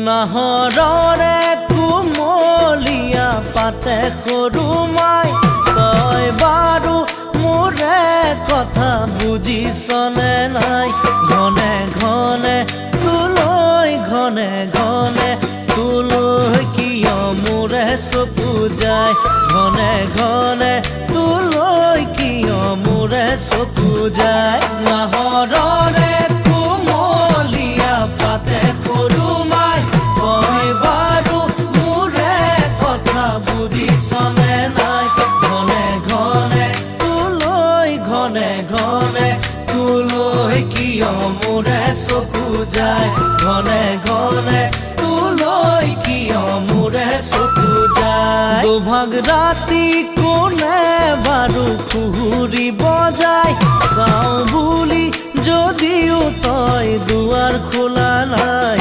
নাহৰৰে কুমলীয়া পাতে সৰু মাই তই বাৰু মোৰে কথা বুজিছনে নাই ঘনে ঘনে তোলৈ কিয় মোৰে চকু যায় ঘনে ঘনে তোলৈ কিয় মোৰে চকু যায় নাহৰৰে কুমলীয়া পাতে সৰু মাই তই বাৰু মোৰে কথা বুজিছনে নাই ঘনে ঘনে তোলৈ কিয় মোৰে চকু যায় ঘনে ঘনে তোলৈ কিয় মোৰে চকু যায় দুভাগ ৰাতি কোনে বাৰু খুহুৰিব যায় চাওঁ বুলি যদিও তই দুৱাৰ খোলা নাই